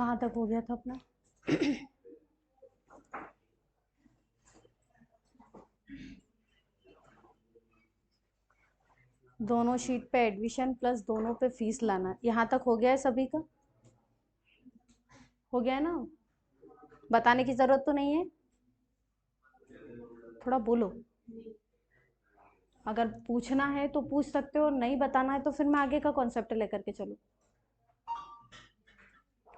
कहाँ तक हो गया था अपना? दोनों शीट पे एडमिशन प्लस दोनों पे फीस लाना, यहाँ तक हो गया है सभी का? हो गया है ना? बताने की जरूरत तो नहीं है, थोड़ा बोलो। अगर पूछना है तो पूछ सकते हो, नहीं बताना है तो फिर मैं आगे का कॉन्सेप्ट लेकर के चलूं।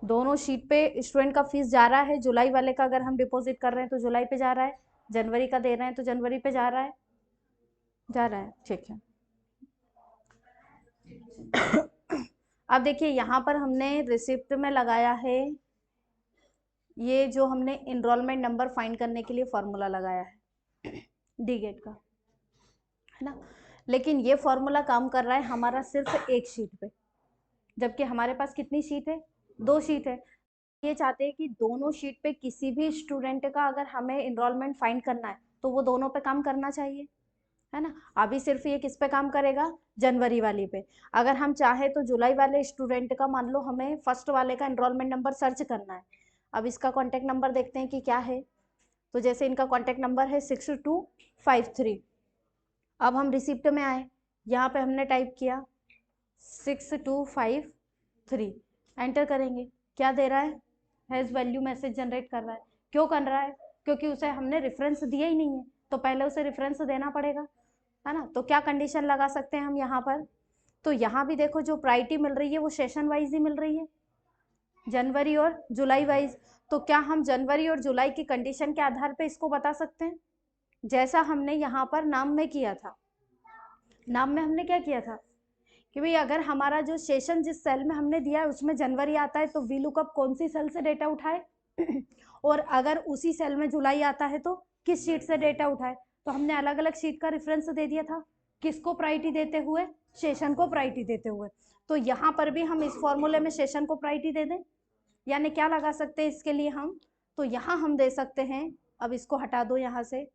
दोनों शीट पे स्टूडेंट का फीस जा रहा है, जुलाई वाले का अगर हम डिपॉजिट कर रहे हैं तो जुलाई पे जा रहा है, जनवरी का दे रहे हैं तो जनवरी पे जा रहा है, ठीक है। अब देखिए यहाँ पर हमने रिसिप्ट में लगाया है, ये जो हमने इनरोलमेंट नंबर फाइंड करने के लिए फॉर्मूला लगाया है डी गेट का, है ना। लेकिन ये फॉर्मूला काम कर रहा है हमारा सिर्फ एक शीट पे, जबकि हमारे पास कितनी शीट है? 2 शीट है। ये चाहते हैं कि दोनों शीट पे किसी भी स्टूडेंट का अगर हमें इनरोलमेंट फाइंड करना है तो वो दोनों पे काम करना चाहिए, है ना। अभी सिर्फ ये किस पे काम करेगा? जनवरी वाली पे। अगर हम चाहे तो जुलाई वाले स्टूडेंट का, मान लो हमें फर्स्ट वाले का इनरोलमेंट नंबर सर्च करना है, अब इसका कॉन्टेक्ट नंबर देखते हैं कि क्या है। तो जैसे इनका कॉन्टेक्ट नंबर है 6253। अब हम रिसिप्ट में आए, यहाँ पे हमने टाइप किया 6253, एंटर करेंगे, क्या दे रहा है? हैज़ वैल्यू मैसेज जनरेट कर रहा है। क्यों कर रहा है? क्योंकि उसे हमने रेफरेंस दिया ही नहीं है, तो पहले उसे रेफरेंस देना पड़ेगा, है ना। तो क्या कंडीशन लगा सकते हैं हम यहाँ पर? तो यहाँ भी देखो जो प्रायोरिटी मिल रही है वो सेशन वाइज ही मिल रही है, जनवरी और जुलाई वाइज। तो क्या हम जनवरी और जुलाई की कंडीशन के आधार पे इसको बता सकते हैं, जैसा हमने यहाँ पर नाम में किया था। नाम में हमने क्या किया था कि भाई अगर हमारा जो सेशन जिस सेल में हमने दिया है उसमें जनवरी आता है तो वी लुकअप कौन सी सेल से डेटा उठाए और अगर उसी सेल में जुलाई आता है तो किस शीट से डेटा उठाए। तो हमने अलग अलग शीट का रेफरेंस दे दिया था, किसको प्रायोरिटी देते हुए? सेशन को प्रायोरिटी देते हुए। तो यहाँ पर भी हम इस फॉर्मूले में सेशन को प्रायोरिटी दे दें, यानी क्या लगा सकते हैं इसके लिए हम? तो यहाँ हम दे सकते हैं, अब इसको हटा दो यहाँ से,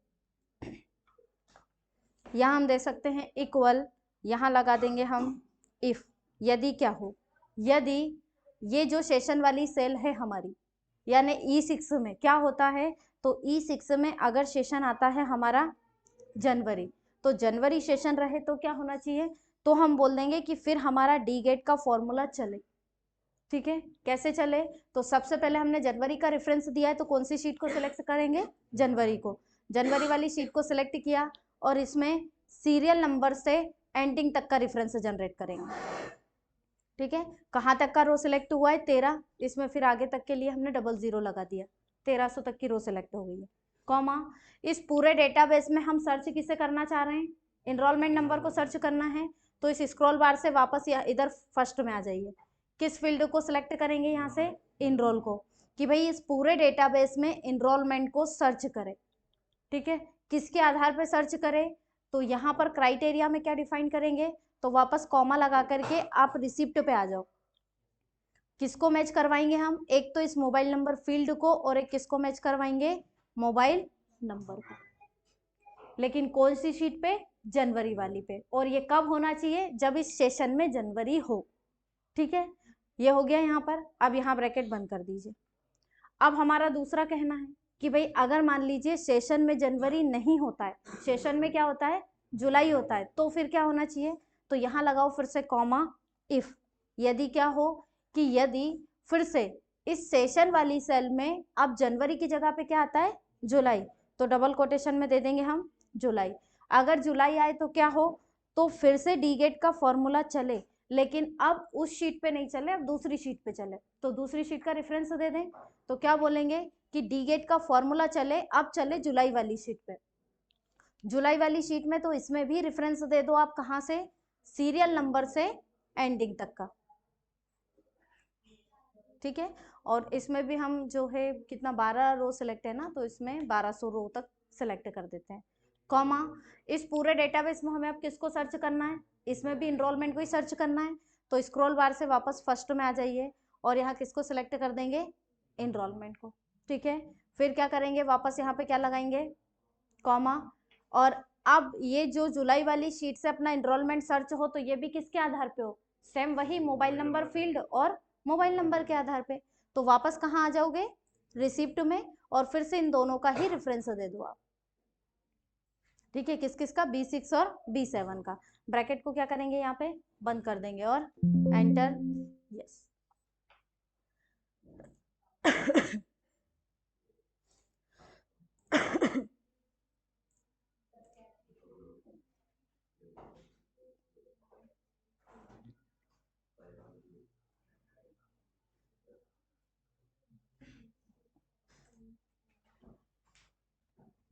यहाँ हम दे सकते हैं इक्वल, यहाँ लगा देंगे हम इफ, यदि क्या हो, यदि ये जो सेशन वाली सेल है हमारी, यानी E6 में क्या होता है, तो E6 में अगर सेशन आता है हमारा जनवरी, तो जनवरी सेशन रहे तो क्या होना चाहिए? तो हम बोल देंगे कि फिर हमारा डी गेट का फॉर्मूला चले, ठीक है। कैसे चले? तो सबसे पहले हमने जनवरी का रेफरेंस दिया है तो कौन सी शीट को सिलेक्ट करेंगे? जनवरी को। जनवरी वाली शीट को सिलेक्ट किया और इसमें सीरियल नंबर से एंडिंग तक का रेफरेंस जनरेट करेंगे, ठीक है। कहाँ तक का रो सिलेक्ट हुआ है? 13, इसमें फिर आगे तक के लिए हमने 00 लगा दिया, 1300 तक की रो सिलेक्ट हो गई है, कॉमा। इस पूरे डेटाबेस में हम सर्च किसे करना चाह रहे हैं? इनरोलमेंट नंबर को सर्च करना है, तो इस स्क्रॉल बार से वापस इधर फर्स्ट में आ जाइए। किस फील्ड को सिलेक्ट करेंगे यहाँ से? इनरोल को, कि भाई इस पूरे डेटाबेस में इनरोलमेंट को सर्च करें, ठीक है। किसके आधार पर सर्च करें? तो यहाँ पर क्राइटेरिया में क्या डिफाइन करेंगे? तो वापस कॉमा लगा करके आप रिसिप्ट पे आ जाओ। किसको मैच करवाएंगे हम? एक तो इस मोबाइल नंबर फील्ड को, और एक किसको मैच करवाएंगे? मोबाइल नंबर को। लेकिन कौन सी शीट पे? जनवरी वाली पे। और ये कब होना चाहिए? जब इस सेशन में जनवरी हो, ठीक है। ये हो गया यहाँ पर। अब यहाँ ब्रैकेट बंद कर दीजिए। अब हमारा दूसरा कहना है कि भाई अगर मान लीजिए सेशन में जनवरी नहीं होता है, सेशन में क्या होता है? जुलाई होता है, तो फिर क्या होना चाहिए? तो यहाँ लगाओ फिर से कॉमा इफ, यदि क्या हो, कि यदि फिर से इस सेशन वाली सेल में अब जनवरी की जगह पे क्या आता है? जुलाई, तो डबल कोटेशन में दे देंगे हम जुलाई। अगर जुलाई आए तो क्या हो? तो फिर से डी गेट का फॉर्मूला चले, लेकिन अब उस शीट पे नहीं चले, अब दूसरी शीट पे चले। तो दूसरी शीट का रेफरेंस दे दें, तो क्या बोलेंगे कि डी गेट का फॉर्मूला चले, अब चले जुलाई वाली शीट पे। जुलाई वाली शीट में तो इसमें भी रेफरेंस दे दो आप, कहाँ से? सीरियल नंबर से एंडिंग तक का, ठीक है। और इसमें भी हम जो है कितना 12 रो सिलेक्ट है ना, तो इसमें 1200 रो तक सिलेक्ट कर देते हैं, कॉमा। इस पूरे डेटाबेस में हमें अब किसको सर्च करना है? इसमें भी इनरोलमेंट को ही सर्च करना है, तो स्क्रॉल बार से वापस फर्स्ट में आ जाइए और यहाँ किसको सिलेक्ट कर देंगे? इनरोलमेंट को, ठीक है। फिर क्या करेंगे? वापस यहाँ पे क्या लगाएंगे? कॉमा। और अब ये जो जुलाई वाली शीट से अपना इनरोलमेंट सर्च हो, तो ये भी किसके आधार पे हो? सेम वही मोबाइल नंबर फील्ड और मोबाइल नंबर के आधार पे। तो वापस कहाँ आ जाओगे, रिसिप्ट में, और फिर से इन दोनों का ही रेफरेंस दे दो आप। ठीक है, किस किस का, B6 और B7 का। ब्रैकेट को क्या करेंगे, यहाँ पे बंद कर देंगे और एंटर, यस।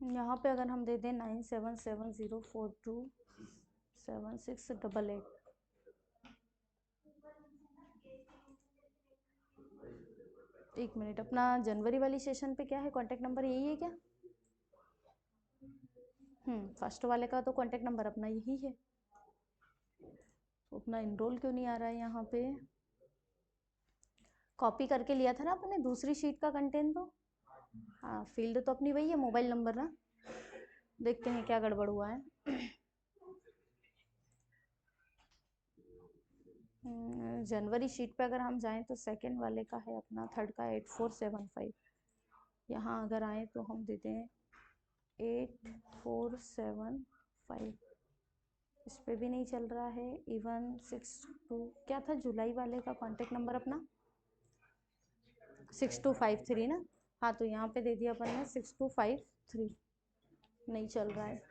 यहाँ पे अगर हम दे दें 9770427688। एक मिनट, अपना जनवरी वाली सेशन पे क्या है, कांटेक्ट नंबर यही है क्या? फर्स्ट वाले का तो कांटेक्ट नंबर अपना यही है, तो अपना इनरोल क्यों नहीं आ रहा है यहाँ पे? कॉपी करके लिया था ना अपने दूसरी शीट का कंटेंट, तो हाँ, फील्ड तो अपनी वही है, मोबाइल नंबर ना। देखते हैं क्या गड़बड़ हुआ है। जनवरी शीट पे अगर हम जाएं तो सेकंड वाले का है अपना, थर्ड का 8475। यहाँ अगर आए तो हम देते हैं 8475, इस पे भी नहीं चल रहा है। इवन 62 क्या था जुलाई वाले का कांटेक्ट नंबर अपना, 6253 ना। हाँ, तो यहाँ पे दे दिया अपन ने 6253, नहीं चल रहा है।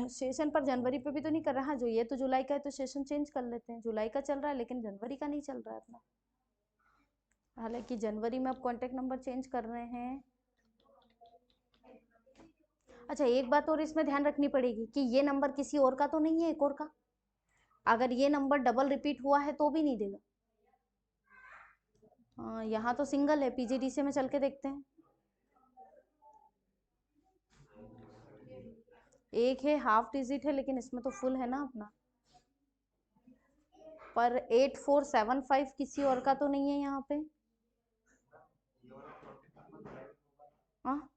सेशन पर जनवरी पे भी तो नहीं कर रहा। हाँ, जो ये तो जुलाई का है तो सेशन चेंज कर लेते हैं, जुलाई का चल रहा है लेकिन जनवरी का नहीं चल रहा है अपना। हालांकि जनवरी में अब कांटेक्ट नंबर चेंज कर रहे हैं। अच्छा, एक बात और इसमें ध्यान रखनी पड़ेगी कि ये नंबर किसी और का तो नहीं है, एक और का। अगर ये नंबर डबल रिपीट हुआ है तो भी नहीं देगा। हाँ, यहाँ तो सिंगल है, PGDCA में चल के देखते हैं। एक है, हाफ डिजिट है, लेकिन इसमें तो फुल है ना अपना। पर 8475 किसी और का तो नहीं है यहाँ पे। हाँ,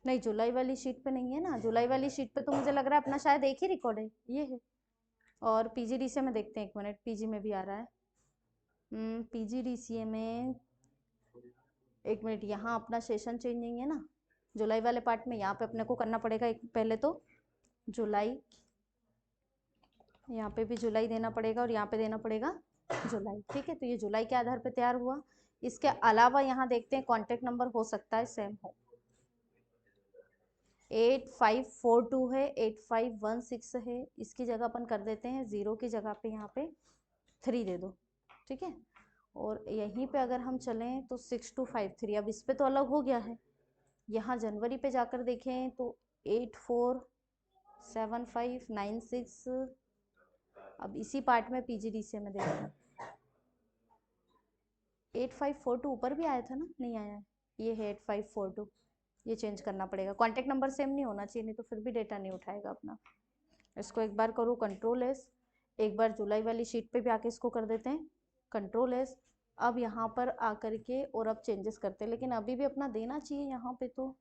नहीं, जुलाई वाली शीट पे नहीं है ना। जुलाई वाली शीट पे तो मुझे लग रहा है अपना शायद एक ही रिकॉर्ड है, ये है। और PGDCA में देखते हैं, एक मिनट, PG में भी आ रहा है। PGDCA में एक मिनट, यहाँ अपना सेशन चेंज नहीं है ना जुलाई वाले पार्ट में। यहाँ पे अपने को करना पड़ेगा एक, पहले तो जुलाई, यहाँ पे भी जुलाई देना पड़ेगा और यहाँ पे देना पड़ेगा जुलाई। ठीक है, तो ये जुलाई के आधार पे तैयार हुआ। इसके अलावा यहाँ देखते हैं कॉन्टेक्ट नंबर हो सकता है सेम हो। 8542 है, 8516 है, इसकी जगह अपन कर देते हैं 0 की जगह पे यहाँ पे 3 दे दो। ठीक है, और यहीं पे अगर हम चलें तो 6253, अब इस पे तो अलग हो गया है। यहाँ जनवरी पे जाकर देखें तो 847596, अब इसी पार्ट में PGDCA में देखते हैं 8542 ऊपर भी आया था ना, नहीं आया है, ये है 8542। ये चेंज करना पड़ेगा, कांटेक्ट नंबर सेम नहीं होना चाहिए, नहीं तो फिर भी डेटा नहीं उठाएगा अपना। इसको एक बार करूँ Ctrl+S, एक बार जुलाई वाली शीट पे भी आके इसको कर देते हैं Ctrl+S। अब यहाँ पर आकर के और अब चेंजेस करते हैं, लेकिन अभी भी अपना देना चाहिए यहाँ पे तो।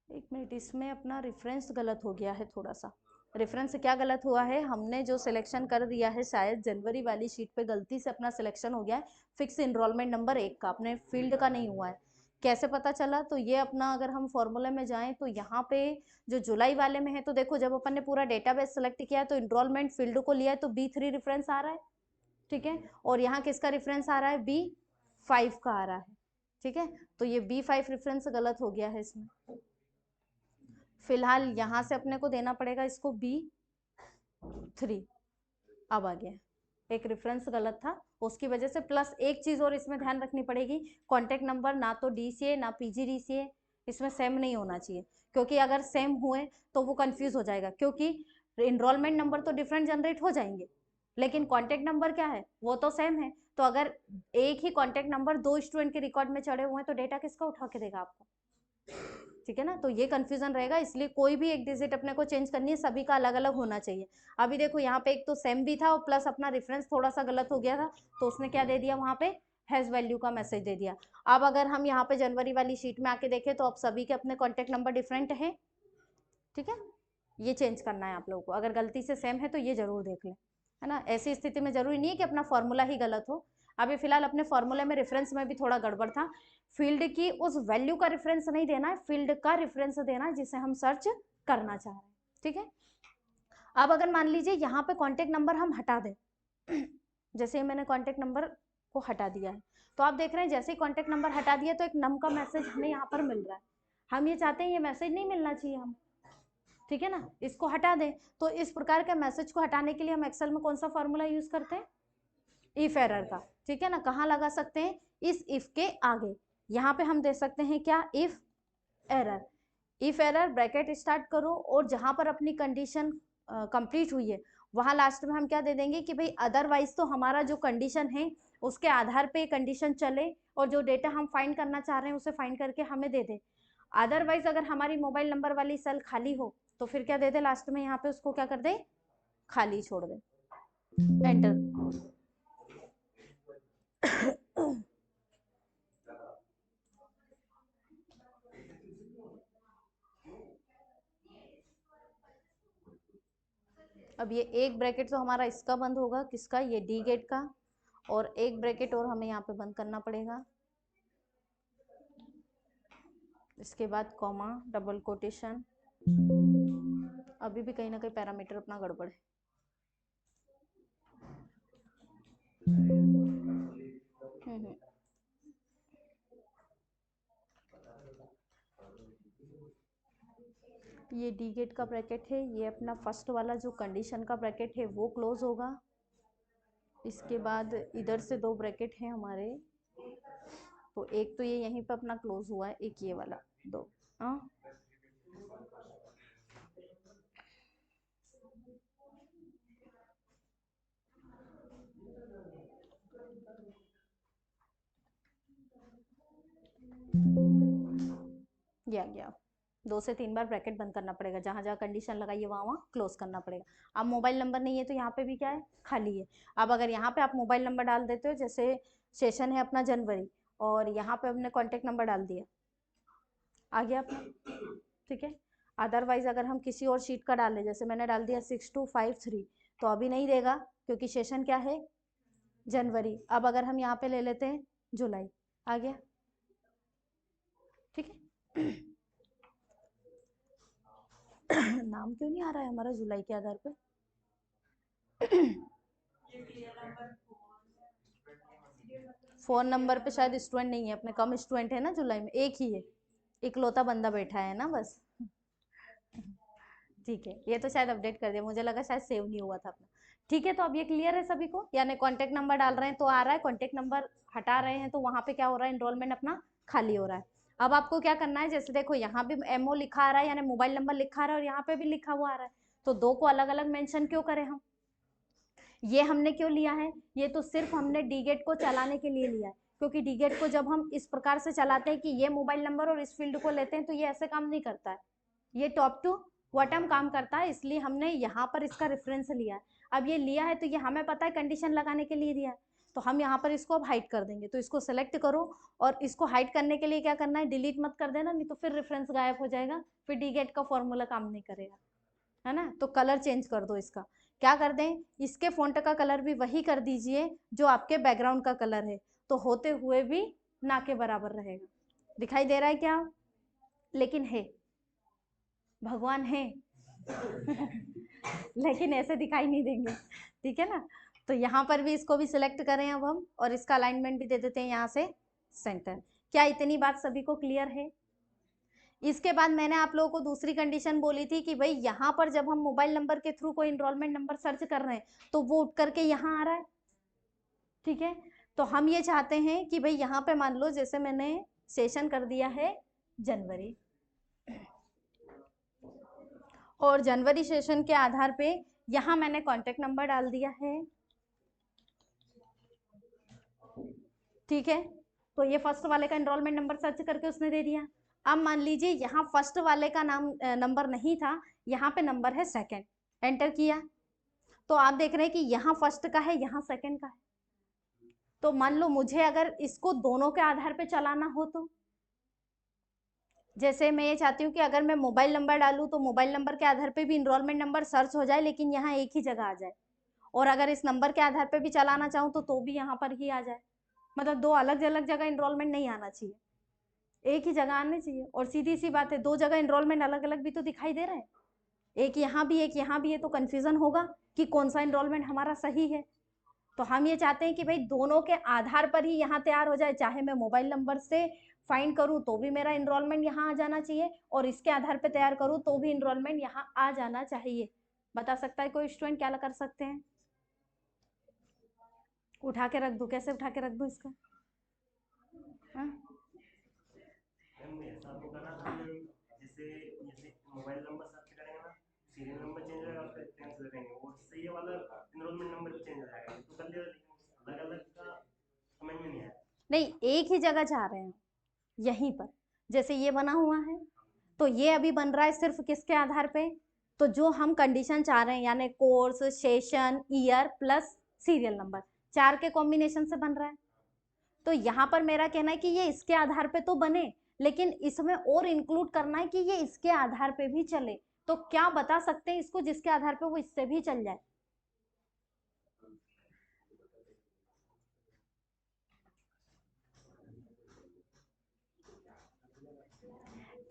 एक मिनट, इसमें अपना रेफरेंस गलत हो गया है थोड़ा सा। रेफरेंस क्या गलत हुआ है, हमने जो सिलेक्शन कर दिया है शायद जनवरी वाली शीट पे गलती से अपना सिलेक्शन हो गया है फिक्स इनरोलमेंट नंबर 1 का, अपने फील्ड का नहीं हुआ है। कैसे पता चला, तो ये अपना अगर हम फॉर्मूले में जाएं तो यहाँ पे जो जुलाई वाले में है, तो देखो जब अपन ने पूरा डेटाबेस सेलेक्ट किया है तो इनरोलमेंट फील्ड को लिया है तो B3 रेफरेंस आ रहा है। ठीक है, और यहाँ किसका रेफरेंस आ रहा है, B5 का आ रहा है। ठीक है, तो ये B5 रेफरेंस गलत हो गया है इसमें। फिलहाल यहाँ से अपने को देना पड़ेगा इसको B3, अब आ गया, एक रेफरेंस गलत था उसकी वजह से। प्लस एक चीज और इसमें ध्यान रखनी पड़ेगी, कॉन्टेक्ट नंबर ना तो DCA ना PGDCA इसमें सेम नहीं होना चाहिए, क्योंकि अगर सेम हुए तो वो कंफ्यूज हो जाएगा, क्योंकि इनरोलमेंट नंबर तो डिफरेंट जनरेट हो जाएंगे लेकिन कॉन्टेक्ट नंबर क्या है, वो तो सेम है। तो अगर एक ही कॉन्टेक्ट नंबर 2 स्टूडेंट के रिकॉर्ड में चढ़े हुए हैं तो डेटा किसका उठा के देगा आपको? ठीक है ना। तो ये कंफ्यूजन रहेगा, इसलिए कोई भी एक डिजिट अपने को चेंज करनी है, सभी का अलग अलग होना चाहिए। अभी देखो यहाँ पे एक तो सेम भी था और प्लस अपना रेफरेंस थोड़ा सा गलत हो गया था, तो उसने क्या दे दिया वहाँ पे, हैज वैल्यू का मैसेज दे दिया। अब अगर हम यहाँ पे जनवरी वाली शीट में आके देखें तो अब सभी के अपने कॉन्टेक्ट नंबर डिफरेंट है, ठीक है। ये चेंज करना है आप लोगों को, अगर गलती से सेम है तो ये जरूर देख लें, है ना। ऐसी स्थिति में जरूरी नहीं है कि अपना फॉर्मूला ही गलत हो। अभी फिलहाल अपने फॉर्मूले में रेफरेंस में भी थोड़ा गड़बड़ था, फील्ड की उस वैल्यू का रेफरेंस नहीं देना है, फील्ड का रेफरेंस देना है जिसे हम सर्च करना चाह रहे हैं, ठीक है। अब अगर मान लीजिए यहाँ पे कॉन्टेक्ट नंबर हम हटा दें, जैसे मैंने कॉन्टेक्ट नंबर को हटा दिया है, तो आप देख रहे हैं जैसे ही कॉन्टेक्ट नंबर हटा दिया तो एक नम का मैसेज हमें यहाँ पर मिल रहा है। हम ये चाहते हैं ये मैसेज नहीं मिलना चाहिए हम, ठीक है ना, इसको हटा दें। तो इस प्रकार के मैसेज को हटाने के लिए हम एक्सेल में कौन सा फॉर्मूला यूज करते हैं, इफ एरर का, ठीक है ना। कहाँ लगा सकते हैं, इस इफ के आगे यहाँ पे हम दे सकते हैं क्या, if error. If error bracket start करो और जहां पर अपनी कंडीशन कंप्लीट हुई है वहां लास्ट में हम क्या दे देंगे कि भाई अदरवाइज तो हमारा जो कंडीशन है उसके आधार पे कंडीशन चले और जो डेटा हम फाइंड करना चाह रहे हैं उसे फाइंड करके हमें दे दे। अदरवाइज अगर हमारी मोबाइल नंबर वाली सेल खाली हो तो फिर क्या दे दे लास्ट में, यहाँ पे उसको क्या कर दे, खाली छोड़ दे, एंटर। अब ये एक ब्रैकेट तो हमारा इसका बंद होगा, किसका, ये डी गेट का, और एक ब्रैकेट और हमें यहाँ पे बंद करना पड़ेगा, इसके बाद कॉमा डबल कोटेशन। अभी भी कहीं ना कहीं पैरामीटर अपना गड़बड़ है। ये डी गेट का ब्रैकेट है, ये अपना फर्स्ट वाला जो कंडीशन का ब्रैकेट है वो क्लोज होगा। इसके बाद इधर से दो ब्रैकेट हैं हमारे, तो एक तो ये यहीं पे अपना क्लोज हुआ है, एक ये वाला, दो। हाँ ये आ गया। 2 से 3 बार ब्रैकेट बंद करना पड़ेगा, जहां जहां कंडीशन लगाइए वहां वहां क्लोज करना पड़ेगा। अब मोबाइल नंबर नहीं है तो यहाँ पे भी क्या है, खाली है। अब अगर यहाँ पे आप मोबाइल नंबर डाल देते हो, जैसे सेशन है अपना जनवरी और यहाँ पे हमने कॉन्टेक्ट नंबर डाल दिया, आ गया अपना, ठीक है। अदरवाइज अगर हम किसी और शीट का डाल लें, जैसे मैंने डाल दिया 6253, तो अभी नहीं देगा क्योंकि सेशन क्या है, जनवरी। अब अगर हम यहाँ पे ले लेते हैं जुलाई, आ गया, ठीक है। नाम क्यों नहीं आ रहा है हमारा जुलाई के आधार पे? फोन नंबर पे शायद स्टूडेंट नहीं है अपने, कम स्टूडेंट है ना जुलाई में, एक ही है, इकलौता बंदा बैठा है ना बस। ठीक है, ये तो शायद अपडेट कर दिया, मुझे लगा शायद सेव नहीं हुआ था अपना। ठीक है, तो अब ये क्लियर है सभी को, यानी कॉन्टेक्ट नंबर डाल रहे हैं तो आ रहा है, कॉन्टेक्ट नंबर हटा रहे हैं तो वहां पे क्या हो रहा है, एनरोलमेंट अपना खाली हो रहा है। अब आपको क्या करना है, जैसे देखो यहाँ भी एमओ लिखा आ रहा है, यानी मोबाइल नंबर लिखा आ रहा है और यहाँ पे भी लिखा हुआ आ रहा है, तो दो को अलग अलग मेंशन क्यों करें हम, ये हमने क्यों लिया है, ये तो सिर्फ हमने डीगेट को चलाने के लिए लिया है, क्योंकि डीगेट को जब हम इस प्रकार से चलाते हैं कि ये मोबाइल नंबर और इस फील्ड को लेते हैं तो ये ऐसे काम नहीं करता है, ये टॉप टू बॉटम काम करता है, इसलिए हमने यहाँ पर इसका रेफरेंस लिया है। अब ये लिया है तो ये हमें पता है कंडीशन लगाने के लिए दिया है, तो हम यहाँ पर इसको अब हाइड कर देंगे, तो इसको सेलेक्ट करो और इसको हाइड करने के लिए क्या करना है, डिलीट मत कर देना, नहीं तो फिर रेफरेंस गायब हो जाएगा, फिर डीगेट का फॉर्मूला काम नहीं करेगा, है ना। तो कलर चेंज कर दो इसका, क्या कर दें, इसके फॉन्ट का कलर भी वही कर दीजिए जो आपके बैकग्राउंड का कलर है, तो होते हुए भी ना के बराबर रहेगा। दिखाई दे रहा है क्या, लेकिन है, भगवान है। लेकिन ऐसे दिखाई नहीं देंगे, ठीक है ना। तो यहाँ पर भी इसको भी सिलेक्ट करें अब हम, और इसका अलाइनमेंट भी दे देते हैं यहाँ से सेंटर। क्या इतनी बात सभी को क्लियर है? इसके बाद मैंने आप लोगों को दूसरी कंडीशन बोली थी कि भाई यहाँ पर जब हम मोबाइल नंबर के थ्रू कोई इनरोलमेंट नंबर सर्च कर रहे हैं तो वो उठ करके यहाँ आ रहा है, ठीक है। तो हम ये चाहते हैं कि भाई यहाँ पे मान लो जैसे मैंने सेशन कर दिया है जनवरी, और जनवरी सेशन के आधार पे यहाँ मैंने कॉन्टेक्ट नंबर डाल दिया है, ठीक है। तो ये फर्स्ट वाले का एनरोलमेंट नंबर सर्च करके उसने दे दिया। अब मान लीजिए यहाँ फर्स्ट वाले का नाम नंबर नहीं था, यहाँ पे नंबर है सेकंड, एंटर किया तो आप देख रहे हैं कि यहाँ फर्स्ट का है, यहाँ सेकंड का है। तो मान लो मुझे अगर इसको दोनों के आधार पे चलाना हो तो जैसे मैं ये चाहती हूँ कि अगर मैं मोबाइल नंबर डालूं तो मोबाइल नंबर के आधार पे भी इनरोलमेंट नंबर सर्च हो जाए, लेकिन यहाँ एक ही जगह आ जाए, और अगर इस नंबर के आधार पे भी चलाना चाहूँ तो भी यहाँ पर ही आ जाए। मतलब दो अलग अलग जगह इनरोलमेंट नहीं आना चाहिए, एक ही जगह आने चाहिए। और सीधी सी बात है, दो जगह इनरोलमेंट अलग अलग भी तो दिखाई दे रहे हैं, एक यहाँ भी एक यहाँ भी है, तो कंफ्यूजन होगा कि कौन सा इनरोलमेंट हमारा सही है। तो हम ये चाहते हैं कि भाई दोनों के आधार पर ही यहाँ तैयार हो जाए, चाहे मैं मोबाइल नंबर से फाइंड करूँ तो भी मेरा इनरोलमेंट यहाँ आ जाना चाहिए, और इसके आधार पर तैयार करूँ तो भी इनरोलमेंट यहाँ आ जाना चाहिए। बता सकता है कोई स्टूडेंट क्या कर सकते हैं? उठा के रख दूं? कैसे उठा के रख दूं इसका? मोबाइल नंबर सर्च करेंगे ना, सीरियल नंबर चेंज होगा, उसका डिफरेंस लगाएंगे, वो इससे ये वाला एनरोलमेंट नंबर भी चेंज हो जाएगा। तो कर लिया, लेकिन अलग अलग का समझ में नहीं आया। नहीं, एक ही जगह जा रहे हैं यहीं पर। जैसे ये बना हुआ है तो ये अभी बन रहा है सिर्फ किसके आधार पे? तो जो हम कंडीशन चाह रहे हैं, यानी course, session, year plus serial number, चार के कॉम्बिनेशन से बन रहा है। तो यहाँ पर मेरा कहना है कि ये इसके आधार पे तो बने, लेकिन इसमें और इंक्लूड करना है कि ये इसके आधार पे भी चले। तो क्या बता सकते हैं इसको जिसके आधार पे वो इससे भी चल जाए?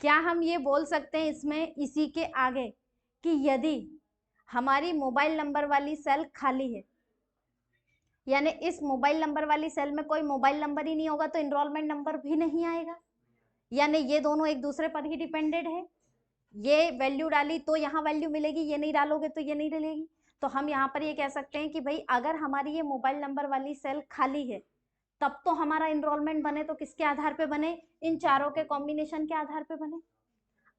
क्या हम ये बोल सकते हैं इसमें इसी के आगे कि यदि हमारी मोबाइल नंबर वाली सेल खाली है, यानी इस मोबाइल नंबर वाली सेल में कोई मोबाइल नंबर ही नहीं होगा, तो इनरोलमेंट नंबर भी नहीं आएगा, यानी ये दोनों एक दूसरे पर ही डिपेंडेड है। ये वैल्यू डाली तो यहाँ वैल्यू मिलेगी, ये नहीं डालोगे तो ये नहीं मिलेगी। तो हम यहाँ पर ये कह सकते हैं कि भाई अगर हमारी ये मोबाइल नंबर वाली सेल खाली है तब तो हमारा इनरोलमेंट बने तो किसके आधार पे बने? इन चारों के कॉम्बिनेशन के आधार पे बने।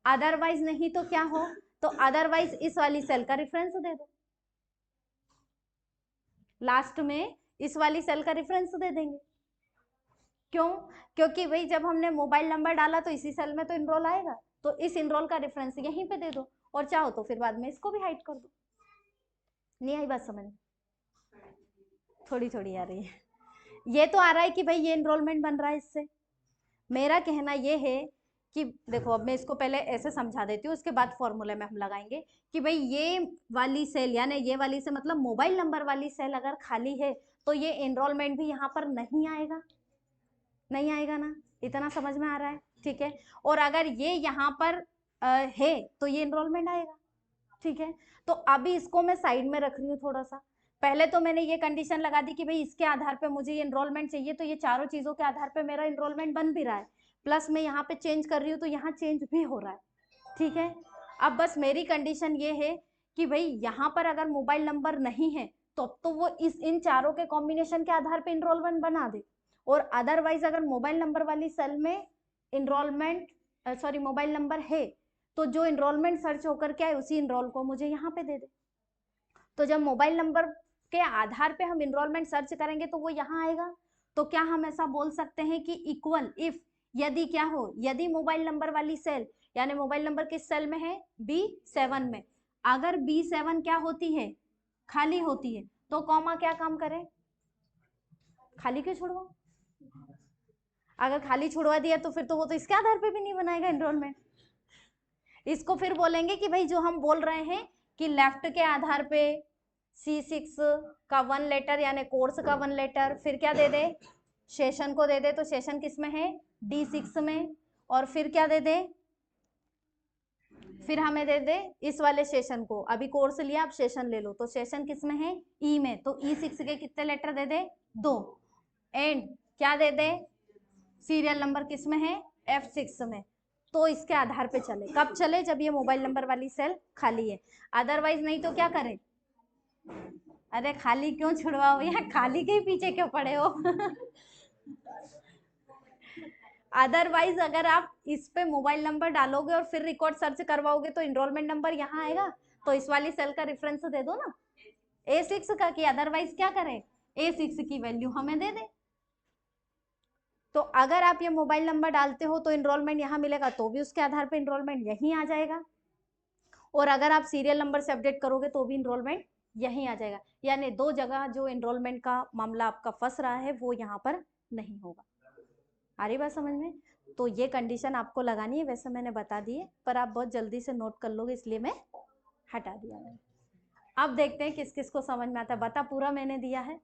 अदरवाइज नहीं तो क्या हो? तो अदरवाइज इस वाली सेल का रेफरेंस दे दो, लास्ट में इस वाली सेल का रेफरेंस दे देंगे। क्यों? क्योंकि भाई जब हमने मोबाइल नंबर डाला तो इसी सेल में तो इनरोल आएगा, तो इस इनरोल का रेफरेंस यहीं पे दे दो, और चाहो तो फिर बाद में इसको भी हाइड कर दो। नहीं आई बात समझ? थोड़ी थोड़ी आ रही है। ये तो आ रहा है कि भाई ये इनरोलमेंट बन रहा है इससे। मेरा कहना ये है कि देखो, अब मैं इसको पहले ऐसे समझा देती हूँ, उसके बाद फॉर्मूले में हम लगाएंगे कि भाई ये वाली सेल, यानी ये वाली से मतलब मोबाइल नंबर वाली सेल अगर खाली है तो ये एनरोलमेंट भी यहाँ पर नहीं आएगा। नहीं आएगा ना? इतना समझ में आ रहा है? ठीक है। और अगर ये यहाँ पर है तो ये एनरोलमेंट आएगा। ठीक है, तो अभी इसको मैं साइड में रख रही हूँ थोड़ा सा। पहले तो मैंने ये कंडीशन लगा दी कि भाई इसके आधार पे मुझे ये एनरोलमेंट चाहिए, तो ये चारों चीजों के आधार पे मेरा एनरोलमेंट बन भी रहा है, प्लस मैं यहाँ पे चेंज कर रही हूँ तो यहाँ चेंज भी हो रहा है। ठीक है, अब बस मेरी कंडीशन ये है कि भाई यहाँ पर अगर मोबाइल नंबर नहीं है तो वो इन चारों के कॉम्बिनेशन के आधार पे एनरोलमेंट बना दे, और अदरवाइज अगर मोबाइल नंबर वाली सेल में इनरोलमेंट सॉरी मोबाइल नंबर है तो जो इनरोलमेंट सर्च होकर के आए उसी इनरोल को मुझे यहाँ पे दे दे। तो जब मोबाइल नंबर के आधार पे हम इनरोलमेंट सर्च करेंगे तो वो यहाँ आएगा। तो क्या हम ऐसा बोल सकते हैं कि इक्वल इफ, यदि क्या हो, यदि मोबाइल नंबर वाली सेल, यानी मोबाइल नंबर किस सेल में है? B7 में। अगर B7 क्या होती है? खाली होती है, तो कॉमा क्या काम करे? खाली क्यों छुड़वाओ? अगर खाली छुड़वा दिया तो फिर तो वो तो इसके आधार पे भी नहीं बनाएगा एनरोलमेंट। इसको फिर बोलेंगे कि भाई जो हम बोल रहे हैं कि लेफ्ट के आधार पे C6 का 1 लेटर, यानी कोर्स का 1 लेटर, फिर क्या दे दे? सेशन को दे दे। तो सेशन किस में है? D6 में। और फिर क्या दे दे? फिर हमें दे दे इस वाले सेशन को। अभी कोर्स लिया, अब सेशन ले लो, तो सेशन किस में है? E में। तो E6 के कितने लेटर दे दे? 2। एंड क्या दे दे? सीरियल नंबर किस में है? F6 में। तो इसके आधार पे चले। कब चले? जब ये मोबाइल नंबर वाली सेल खाली है। अदरवाइज नहीं तो क्या करें? अरे खाली क्यों छुड़वाओ भैया, खाली के ही पीछे क्यों पड़े हो? अदरवाइज अगर आप इस पे मोबाइल नंबर डालोगे और फिर रिकॉर्ड सर्च करवाओगे तो इनरोलमेंट नंबर यहाँ आएगा, तो इस वाली सेल का रेफरेंस दे दो ना A6 का, कि अदरवाइज क्या करें? A6 की वैल्यू हमें दे दे। तो अगर आप ये मोबाइल नंबर डालते हो तो इनरोलमेंट यहाँ मिलेगा, तो भी उसके आधार पे इनरोलमेंट यहीं आ जाएगा, और अगर आप सीरियल नंबर से अपडेट करोगे तो भी इनरोलमेंट यहीं आ जाएगा। यानी दो जगह जो इनरोलमेंट का मामला आपका फंस रहा है वो यहाँ पर नहीं होगा। आ रही बात समझ में? तो ये कंडीशन आपको लगानी है, वैसे मैंने बता दी है, पर आप बहुत जल्दी से नोट कर लोगे इसलिए मैं हटा दिया मैंने। अब देखते हैं किस किस को समझ में आता है। बता पूरा मैंने दिया है,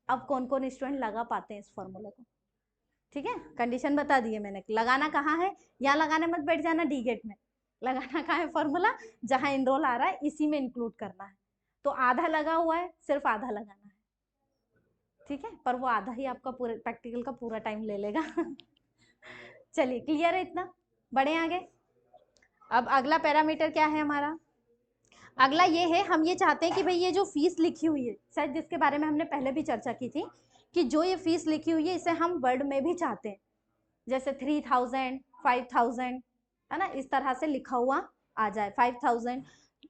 अब कौन कौन स्टूडेंट लगा पाते हैं इस फॉर्मूले को। ठीक है, कंडीशन बता दी है मैंने, लगाना कहाँ है, यहाँ लगाने मत बैठ जाना डी गेट में, लगाना कहाँ है फॉर्मूला, जहाँ इनरोल आ रहा है इसी में इंक्लूड करना है। तो आधा लगा हुआ है, सिर्फ आधा लगाना है, ठीक है, पर वो आधा ही आपका पूरे प्रैक्टिकल का पूरा टाइम ले लेगा। चलिए क्लियर है इतना, बढ़े आगे। अब अगला पैरामीटर क्या है हमारा, अगला ये है, हम ये चाहते हैं कि भाई ये जो फीस लिखी हुई है, शायद जिसके बारे में हमने पहले भी चर्चा की थी, कि जो ये फीस लिखी हुई है इसे हम वर्ड में भी चाहते हैं, जैसे 3000, 5000, है ना, इस तरह से लिखा हुआ आ जाए, 5000,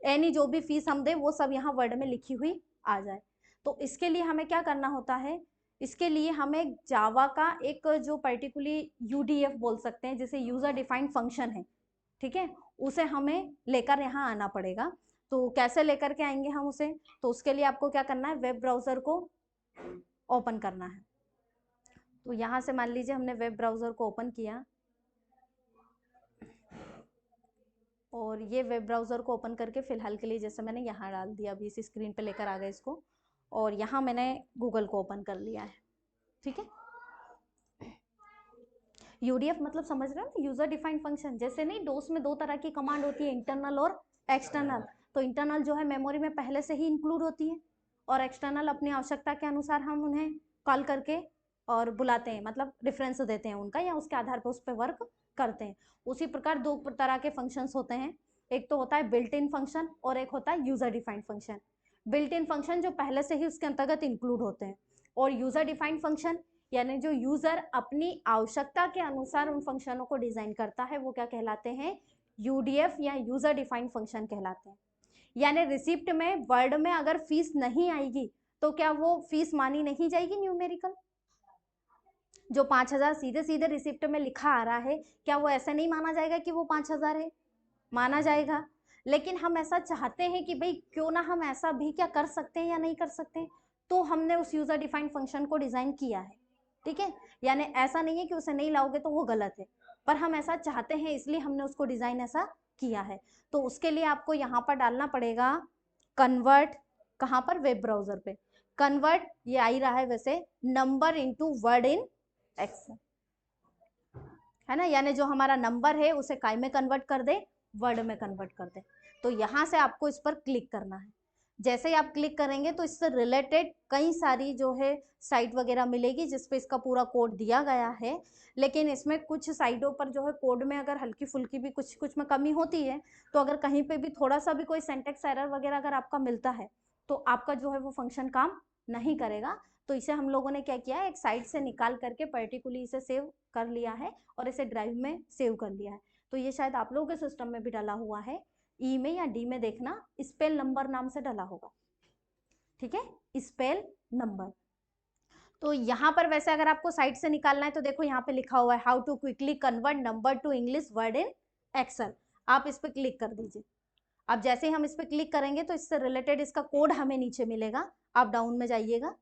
एनी जो भी फीस हम दें वो सब यहाँ वर्ड में लिखी हुई आ जाए। तो इसके लिए हमें क्या करना होता है, इसके लिए हमें जावा का एक जो पर्टिकुलरली यूडीएफ बोल सकते हैं, जैसे यूजर डिफाइंड फंक्शन है, ठीक है, उसे हमें लेकर यहाँ आना पड़ेगा। तो कैसे लेकर के आएंगे हम उसे, तो उसके लिए आपको क्या करना है, वेब ब्राउजर को ओपन करना है। तो यहाँ से मान लीजिए हमने वेब ब्राउजर को ओपन किया, और ये वेब ब्राउजर को ओपन करके फिलहाल के लिए जैसे मैंने यहाँ डाल दिया, अभी इसी स्क्रीन पे लेकर आ गए इसको, और यहाँ मैंने गूगल को ओपन कर लिया है, ठीक है। यूडीएफ मतलब समझ रहे हो, यूजर डिफाइंड फंक्शन, जैसे नहीं डोस में दो तरह की कमांड होती है, इंटरनल और एक्सटर्नल। तो इंटरनल जो है मेमोरी में पहले से ही इंक्लूड होती है, और एक्सटर्नल अपनी आवश्यकता के अनुसार हम उन्हें कॉल करके और बुलाते हैं, मतलब रेफरेंस देते हैं उनका, या उसके आधार पर उस पर वर्क करते हैं। उसी प्रकार दो तरह के फंक्शंस होते हैं, एक तो होता है बिल्ट इन फंक्शन और एक होता है user defined function. Built in function जो पहले से ही उसके अंतर्गत इंक्लूड होते हैं, और यूजर डिफाइंड फंक्शन यानी जो यूजर अपनी आवश्यकता के अनुसार उन फंक्शनों को डिजाइन करता है, वो क्या कहलाते हैं, यूडीएफ या यूजर डिफाइंड फंक्शन कहलाते हैं। यानी रिसिप्ट में वर्ड में अगर फीस नहीं आएगी तो क्या वो फीस मानी नहीं जाएगी न्यूमेरिकल, जो 5000 सीधे सीधे रिसिप्ट में लिखा आ रहा है, क्या वो ऐसा नहीं माना जाएगा कि वो 5000 है, माना जाएगा। लेकिन हम ऐसा चाहते हैं कि भाई क्यों ना हम ऐसा भी क्या कर सकते हैं या नहीं कर सकते, तो हमने उस यूजर डिफाइंड फंक्शन को डिजाइन किया है, ठीक है। यानी ऐसा नहीं है कि उसे नहीं लाओगे तो वो गलत है, पर हम ऐसा चाहते हैं इसलिए हमने उसको डिजाइन ऐसा किया है। तो उसके लिए आपको यहाँ पर डालना पड़ेगा कन्वर्ट, कहाँ पर, वेब ब्राउजर पे कन्वर्ट, ये आ ही रहा है वैसे, number into word in Excel, है ना, यानी जो हमारा नंबर है उसे काय में कन्वर्ट कर दे, वर्ड में कन्वर्ट कर दे। तो यहाँ से आपको इस पर क्लिक करना है, जैसे ही आप क्लिक करेंगे तो इससे रिलेटेड कई सारी जो है साइट वगैरह मिलेगी जिसपे इसका पूरा कोड दिया गया है। लेकिन इसमें कुछ साइटों पर जो है कोड में अगर हल्की फुल्की भी कुछ कुछ में कमी होती है, तो अगर कहीं पे भी थोड़ा सा भी कोई सिंटैक्स एरर वगैरह अगर आपका मिलता है तो आपका जो है वो फंक्शन काम नहीं करेगा। तो इसे हम लोगों ने क्या किया है, एक साइट से निकाल करके पर्टिकुलरली इसे सेव कर लिया है और इसे ड्राइव में सेव कर लिया है। तो ये शायद आप लोगों के सिस्टम में भी डाला हुआ है, ई में या डी में देखना, स्पेल नंबर नाम से डाला होगा, ठीक है, स्पेल नंबर। तो यहाँ पर वैसे अगर आपको साइट से निकालना है तो देखो यहाँ पे लिखा हुआ है how to quickly convert number to English word in Excel, आप इस पर क्लिक कर दीजिए। अब जैसे ही हम इस पर क्लिक करेंगे तो इससे रिलेटेड इसका कोड हमें नीचे मिलेगा, आप डाउन में जाइएगा,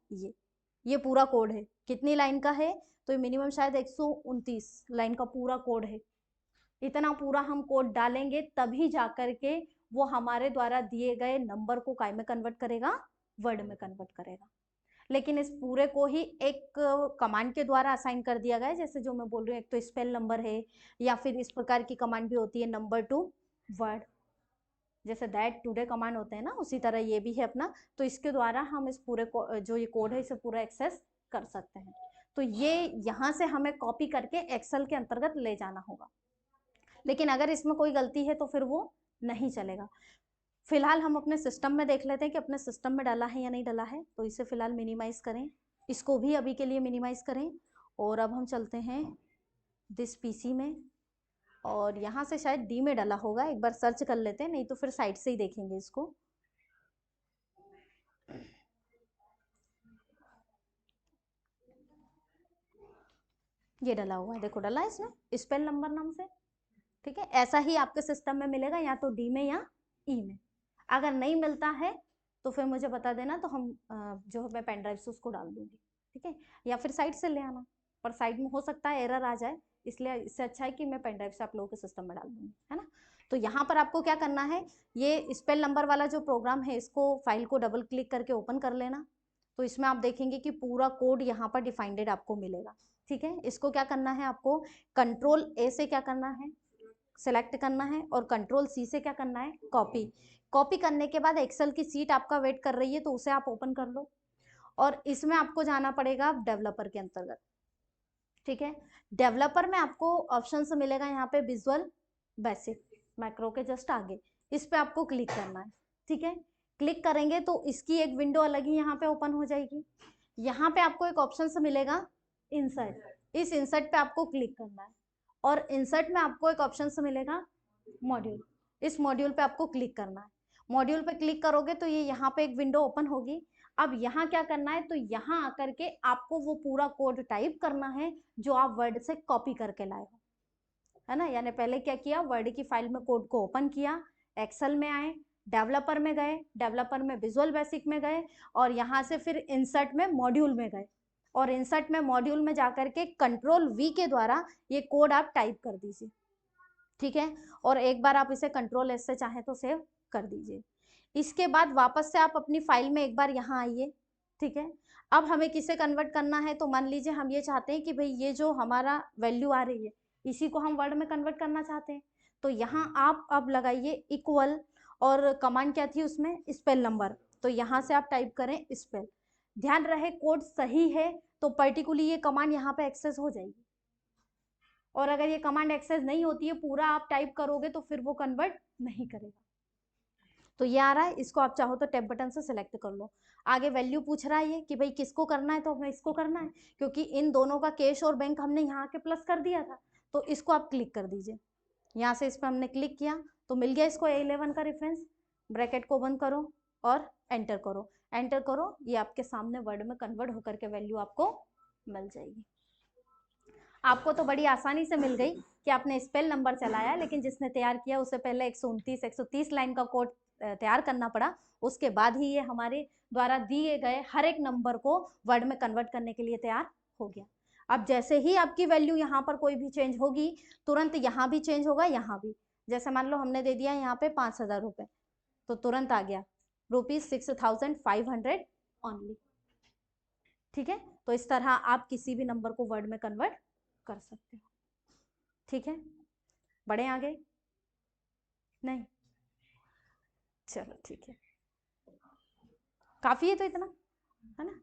ये पूरा कोड है, कितनी लाइन का है, तो ये मिनिमम शायद 129 लाइन का पूरा कोड है। इतना पूरा हम कोड डालेंगे तभी जाकर के वो हमारे द्वारा दिए गए नंबर को काय में कन्वर्ट करेगा, वर्ड में कन्वर्ट करेगा। लेकिन इस पूरे को ही एक कमांड के द्वारा असाइन कर दिया गया है, जैसे जो मैं बोल रही हूँ, एक तो स्पेल नंबर है, या फिर इस प्रकार की कमांड भी होती है नंबर टू वर्ड, जैसे दैट टुडे कमांड होते हैं ना, उसी तरह ये भी है अपना। तो इसके द्वारा हम इस पूरे को जो ये कोड है इसे पूरा एक्सेस कर सकते हैं। तो ये यहाँ से हमें कॉपी करके एक्सेल के अंतर्गत ले जाना होगा, लेकिन अगर इसमें कोई गलती है तो फिर वो नहीं चलेगा। फिलहाल हम अपने सिस्टम में देख लेते हैं कि अपने सिस्टम में डाला है या नहीं डाला है। तो इसे फिलहाल मिनिमाइज करें, इसको भी अभी के लिए मिनिमाइज करें, और अब हम चलते हैं दिस पीसी में, और यहाँ से शायद डी में डाला होगा, एक बार सर्च कर लेते हैं, नहीं तो फिर साइट से ही देखेंगे इसको। ये डला हुआ है, देखो डला है इसमें स्पेल नंबर नाम से, ठीक है। ऐसा ही आपके सिस्टम में मिलेगा, या तो डी में या ई में। अगर नहीं मिलता है तो फिर मुझे बता देना, तो हम जो मैं पेन ड्राइव से उसको डाल दूंगी, ठीक है। या फिर साइड से ले आना, पर साइड में हो सकता है एरर आ जाए, इसलिए इससे अच्छा है कि मैं पेन ड्राइव से आप लोगों के सिस्टम में डाल दूंगी, है ना। तो यहाँ पर आपको क्या करना है, ये स्पेल नंबर वाला जो प्रोग्राम है इसको फाइल को डबल क्लिक करके ओपन कर लेना। तो इसमें आप देखेंगे कि पूरा कोड यहाँ पर डिफाइंडेड आपको मिलेगा, ठीक है। इसको क्या करना है, आपको कंट्रोल ए से क्या करना है, सेलेक्ट करना है, और कंट्रोल सी से क्या करना है, कॉपी। कॉपी करने के बाद एक्सेल की सीट आपका वेट कर रही है, तो उसे आप ओपन कर लो, और इसमें आपको जाना पड़ेगा डेवलपर के अंतर्गत, ठीक है। डेवलपर में आपको ऑप्शन से मिलेगा यहाँ पे विजुअल बेसिक, मैक्रो के जस्ट आगे, इस पे आपको क्लिक करना है, ठीक है। क्लिक करेंगे तो इसकी एक विंडो अलग ही यहाँ पे ओपन हो जाएगी। यहाँ पे आपको एक ऑप्शन से मिलेगा इंसर्ट, इस इंसर्ट पे आपको क्लिक करना है, और इंसर्ट में आपको एक ऑप्शन से मिलेगा मॉड्यूल, इस मॉड्यूल पे आपको क्लिक करना है। मॉड्यूल पे क्लिक करोगे तो ये यहाँ पे एक विंडो ओपन होगी। अब यहाँ क्या करना है, तो यहाँ आकर के आपको वो पूरा कोड टाइप करना है जो आप वर्ड से कॉपी करके लाए हो, है ना। यानी पहले क्या किया, वर्ड की फाइल में कोड को ओपन किया, एक्सेल में आए, डेवलपर में गए, डेवलपर में विजुअल बेसिक में गए, और यहाँ से फिर इंसर्ट में मॉड्यूल में गए, और इंसर्ट में मॉड्यूल में जाकर के कंट्रोल वी के द्वारा ये कोड आप टाइप कर दीजिए, ठीक है। और एक बार आप इसे कंट्रोल एस से चाहें तो सेव कर दीजिए। इसके बाद वापस से आप अपनी फाइल में एक बार यहाँ आइए, ठीक है। अब हमें किसे कन्वर्ट करना है, तो मान लीजिए हम ये चाहते हैं कि भाई ये जो हमारा वैल्यू आ रही है इसी को हम वर्ड में कन्वर्ट करना चाहते हैं। तो यहाँ आप अब लगाइए इक्वल, और कमांड क्या थी उसमें, स्पेल नंबर, तो यहाँ से आप टाइप करें स्पेल। ध्यान रहे कोड सही है तो पर्टिकुलरली ये कमांड यहाँ पे एक्सेस हो जाएगी, और अगर ये कमांड एक्सेस नहीं होती है, पूरा आप टाइप करोगे तो फिर वो कन्वर्ट नहीं करेगा। तो ये आ रहा है, इसको आप चाहो तो टैब बटन से सिलेक्ट कर लो। आगे वैल्यू पूछ रहा है ये कि भाई किसको करना है, तो हमें इसको करना है, क्योंकि इन दोनों का कैश और बैंक हमने यहाँ के प्लस कर दिया था, तो इसको आप क्लिक कर दीजिए। यहाँ से इस पर हमने क्लिक किया तो मिल गया इसको A11 का रेफरेंस। ब्रैकेट को बंद करो और एंटर करो, एंटर करो, ये आपके सामने वर्ड में कन्वर्ट होकर के वैल्यू आपको मिल जाएगी। आपको तो बड़ी आसानी से मिल गई कि आपने स्पेल नंबर चलाया, लेकिन जिसने तैयार किया उसे पहले 129-130 लाइन का कोड तैयार करना पड़ा, उसके बाद ही ये हमारे द्वारा दिए गए हर एक नंबर को वर्ड में कन्वर्ट करने के लिए तैयार हो गया। अब जैसे ही आपकी वैल्यू यहाँ पर कोई भी चेंज होगी, तुरंत यहाँ भी चेंज होगा, यहाँ भी। जैसे मान लो हमने दे दिया यहाँ पे 5,000 रुपये, तो तुरंत आ गया ₹6,500 ओनली, ठीक है। तो इस तरह आप किसी भी नंबर को वर्ड में कन्वर्ट कर सकते हो, ठीक है। बढ़े आगे, नहीं, चलो ठीक है, काफी है तो इतना, है ना।